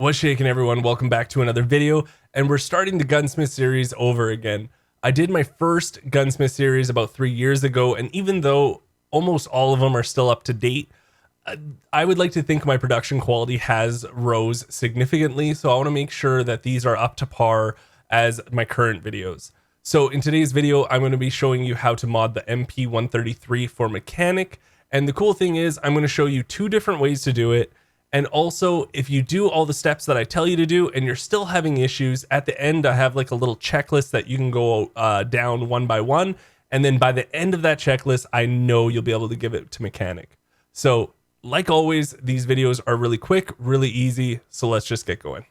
What's shaking, everyone? Welcome back to another video, and we're starting the Gunsmith series over again. I did my first Gunsmith series about 3 years ago, and even though almost all of them are still up to date, I would like to think my production quality has rose significantly, so I want to make sure that these are up to par as my current videos. So in today's video, I'm going to be showing you how to mod the MP133 for mechanic, and the cool thing is I'm going to show you 2 different ways to do it. And also, if you do all the steps that I tell you to do and you're still having issues, at the end I have like a little checklist that you can go down one by one, and then by the end of that checklist I know you'll be able to give it to mechanic. So like always, these videos are really quick, really easy, so let's just get going.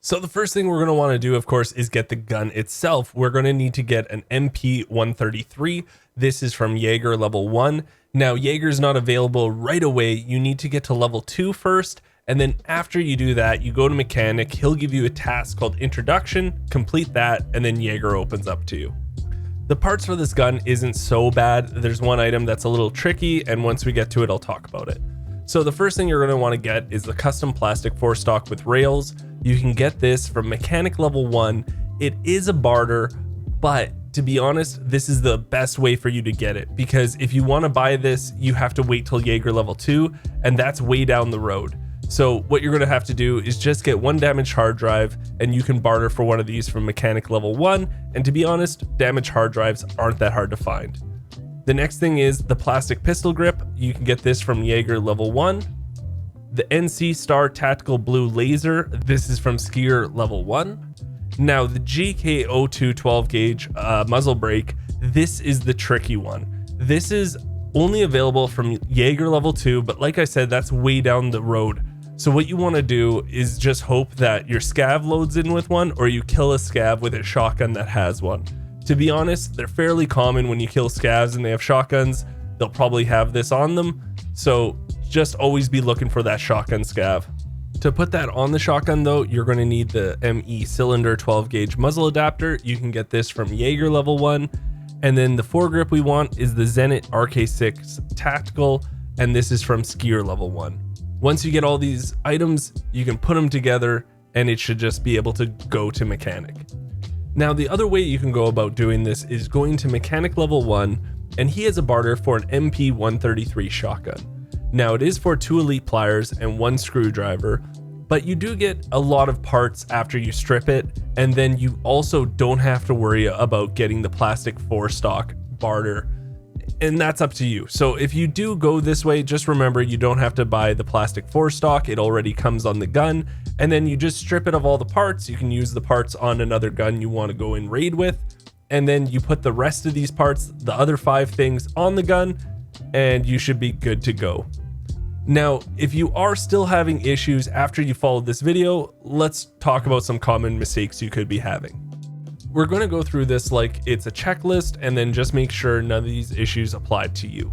So the first thing we're going to want to do, of course, is get the gun itself. We're going to need to get an MP133. This is from Jaeger level 1. Now, Jaeger's not available right away. You need to get to level 2 first. And then after you do that, you go to mechanic. He'll give you a task called introduction, complete that, and then Jaeger opens up to you. The parts for this gun isn't so bad. There's one item that's a little tricky, and once we get to it, I'll talk about it. So the first thing you're going to want to get is the custom plastic forestock with rails. You can get this from mechanic level 1. It is a barter, but to be honest, this is the best way for you to get it, because if you want to buy this, you have to wait till Jaeger level 2, and that's way down the road. So what you're going to have to do is just get 1 damaged hard drive, and you can barter for one of these from mechanic level 1. And to be honest, damaged hard drives aren't that hard to find. The next thing is the plastic pistol grip. You can get this from Jaeger level 1. The NC Star Tactical Blue Laser. This is from Skier level 1. Now the GK02 12 gauge muzzle brake. This is the tricky one. This is only available from Jaeger level 2, but like I said, that's way down the road. So what you want to do is just hope that your scav loads in with one, or you kill a scav with a shotgun that has one. To be honest, they're fairly common when you kill scavs and they have shotguns. They'll probably have this on them. So just always be looking for that shotgun scav. To put that on the shotgun though, you're going to need the ME cylinder 12 gauge muzzle adapter. You can get this from Jaeger level 1. And then the foregrip we want is the Zenit RK6 Tactical, and this is from Skier level 1. Once you get all these items, you can put them together and it should just be able to go to mechanic. Now the other way you can go about doing this is going to mechanic level 1, and he has a barter for an MP133 shotgun. Now it is for 2 elite pliers and 1 screwdriver, but you do get a lot of parts after you strip it, and then you also don't have to worry about getting the plastic forestock barter, and that's up to you. So if you do go this way, just remember you don't have to buy the plastic forestock. It already comes on the gun, and then you just strip it of all the parts. You can use the parts on another gun you want to go in raid with, and then you put the rest of these parts, the other 5 things, on the gun, and you should be good to go. Now, if you are still having issues after you followed this video, let's talk about some common mistakes you could be having. We're going to go through this like it's a checklist, and then just make sure none of these issues apply to you.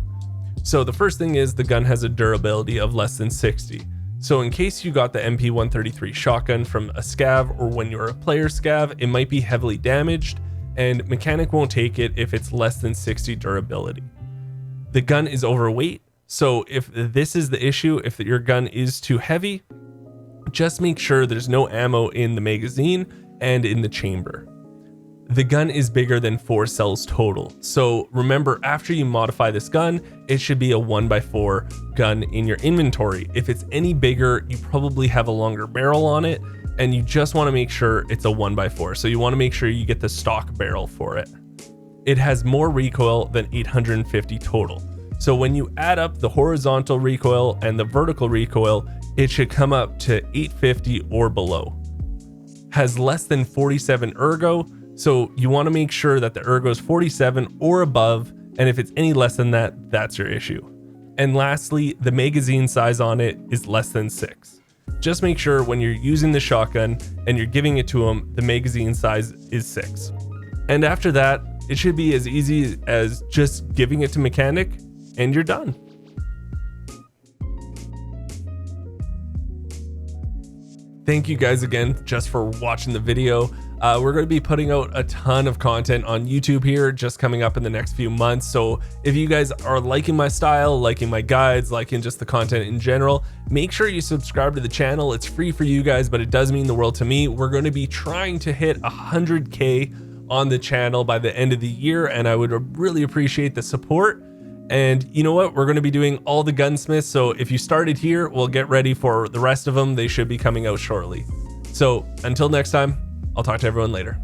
So the first thing is the gun has a durability of less than 60. So in case you got the MP133 shotgun from a scav, or when you're a player scav, it might be heavily damaged, and mechanic won't take it if it's less than 60 durability. The gun is overweight, so if this is the issue, if your gun is too heavy, just make sure there's no ammo in the magazine and in the chamber. The gun is bigger than 4 cells total. So remember, after you modify this gun, it should be a 1x4 gun in your inventory. If it's any bigger, you probably have a longer barrel on it, and you just want to make sure it's a 1x4. So you want to make sure you get the stock barrel for it. It has more recoil than 850 total. So when you add up the horizontal recoil and the vertical recoil, it should come up to 850 or below. Has less than 47 ergo. So you want to make sure that the ergo is 47 or above, and if it's any less than that, that's your issue. And lastly, the magazine size on it is less than 6. Just make sure when you're using the shotgun and you're giving it to him, the magazine size is 6. And after that, it should be as easy as just giving it to mechanic and you're done. Thank you guys again just for watching the video. We're going to be putting out a ton of content on YouTube here just coming up in the next few months. So if you guys are liking my style, liking my guides, liking just the content in general, make sure you subscribe to the channel. It's free for you guys, but it does mean the world to me. We're going to be trying to hit 100K on the channel by the end of the year, and I would really appreciate the support. And you know what? We're going to be doing all the gunsmiths. So if you started here, we'll get ready for the rest of them. They should be coming out shortly. So until next time, I'll talk to everyone later.